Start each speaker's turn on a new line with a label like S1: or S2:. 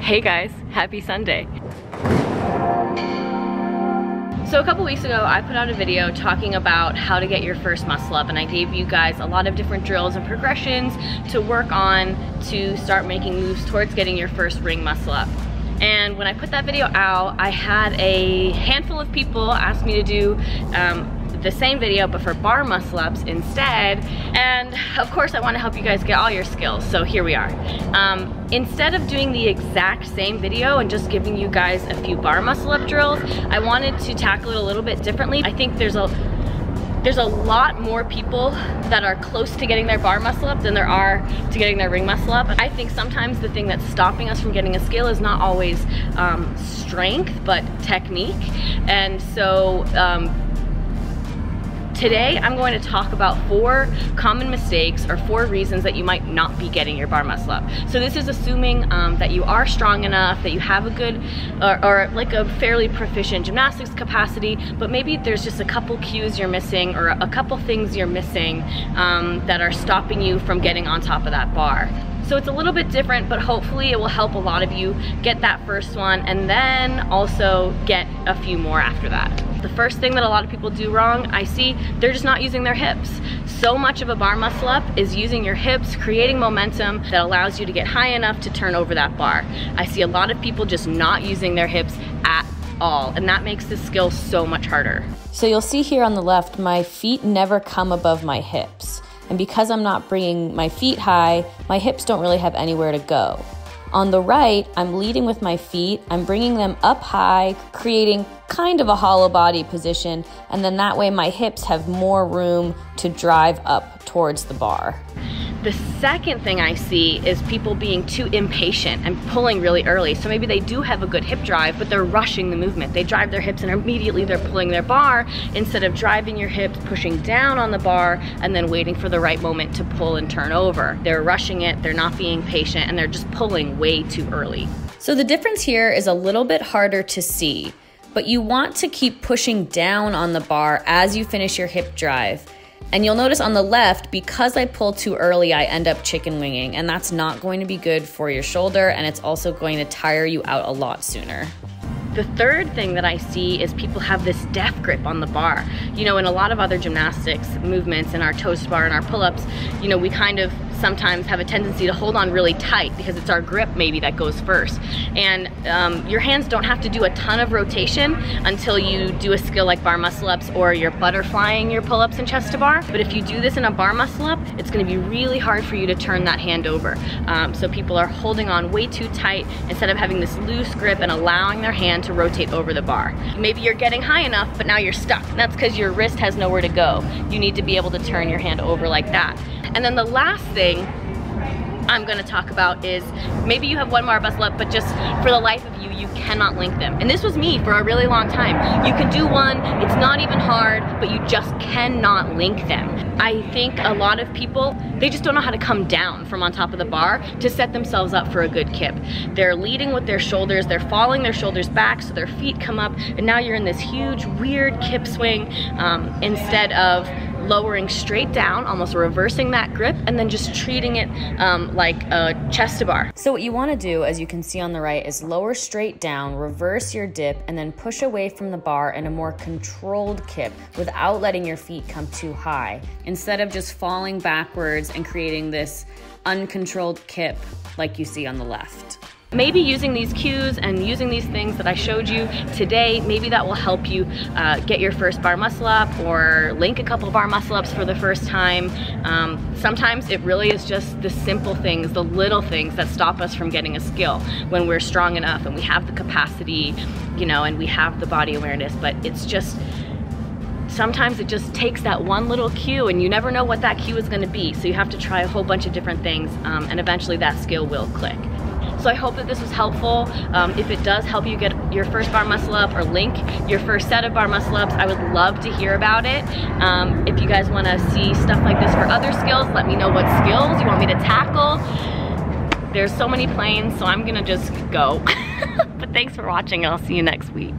S1: Hey guys, happy Sunday. So a couple weeks ago, I put out a video talking about how to get your first muscle up, and I gave you guys a lot of different drills and progressions to work on to start making moves towards getting your first ring muscle up. And when I put that video out, I had a handful of people ask me to do the same video but for bar muscle ups instead, and of course I want to help you guys get all your skills, so here we are. Instead of doing the exact same video and just giving you guys a few bar muscle up drills, I wanted to tackle it a little bit differently. I think there's a lot more people that are close to getting their bar muscle up than there are to getting their ring muscle up. I think sometimes the thing that's stopping us from getting a skill is not always strength, but technique. And so today, I'm going to talk about 4 common mistakes or 4 reasons that you might not be getting your bar muscle up. So this is assuming that you are strong enough, that you have a good or like a fairly proficient gymnastics capacity, but maybe there's just a couple cues you're missing or a couple things you're missing that are stopping you from getting on top of that bar. So it's a little bit different, but hopefully it will help a lot of you get that first one and then also get a few more after that. The first thing that a lot of people do wrong, I see, they're just not using their hips. So much of a bar muscle up is using your hips, creating momentum that allows you to get high enough to turn over that bar. I see a lot of people just not using their hips at all, and that makes this skill so much harder.
S2: So you'll see here on the left, my feet never come above my hips. And because I'm not bringing my feet high, my hips don't really have anywhere to go. On the right, I'm leading with my feet, I'm bringing them up high, creating kind of a hollow body position, and then that way my hips have more room to drive up towards the bar.
S1: The second thing I see is people being too impatient and pulling really early. So maybe they do have a good hip drive, but they're rushing the movement. They drive their hips and immediately they're pulling their bar instead of driving your hips, pushing down on the bar, and then waiting for the right moment to pull and turn over. They're rushing it, they're not being patient, and they're just pulling way too early.
S2: So the difference here is a little bit harder to see, but you want to keep pushing down on the bar as you finish your hip drive. And you'll notice on the left, because I pull too early, I end up chicken winging, and that's not going to be good for your shoulder, and it's also going to tire you out a lot sooner.
S1: The third thing that I see is people have this death grip on the bar. You know, in a lot of other gymnastics movements, in our toast bar and our pull-ups, you know, we kind of sometimes have a tendency to hold on really tight because it's our grip maybe that goes first. And your hands don't have to do a ton of rotation until you do a skill like bar muscle ups or you're butterflying your pull-ups and chest to bar. But if you do this in a bar muscle up, it's gonna be really hard for you to turn that hand over. So people are holding on way too tight instead of having this loose grip and allowing their hand to rotate over the bar. Maybe you're getting high enough, but now you're stuck. And that's because your wrist has nowhere to go. You need to be able to turn your hand over like that. And then the last thing I'm gonna talk about is maybe you have one bar muscle up, but just for the life of you, you cannot link them. And this was me for a really long time. You can do one, it's not even hard, but you just cannot link them. I think a lot of people, they just don't know how to come down from on top of the bar to set themselves up for a good kip. They're leading with their shoulders, they're falling their shoulders back so their feet come up, and now you're in this huge, weird kip swing instead of lowering straight down, almost reversing that grip, and then just treating it like a chest to bar.
S2: So what you want to do, as you can see on the right, is lower straight down, reverse your dip, and then push away from the bar in a more controlled kip without letting your feet come too high, instead of just falling backwards and creating this uncontrolled kip like you see on the left.
S1: Maybe using these cues and using these things that I showed you today, maybe that will help you get your first bar muscle up or link a couple bar muscle ups for the first time. Sometimes it really is just the simple things, the little things that stop us from getting a skill when we're strong enough and we have the capacity, you know, and we have the body awareness, but it's just, sometimes it just takes that one little cue and you never know what that cue is gonna be. So you have to try a whole bunch of different things and eventually that skill will click. So I hope that this was helpful. If it does help you get your first bar muscle up or link your first set of bar muscle ups, I would love to hear about it. If you guys wanna see stuff like this for other skills, let me know what skills you want me to tackle. There's so many planes, so I'm gonna just go. But thanks for watching, I'll see you next week.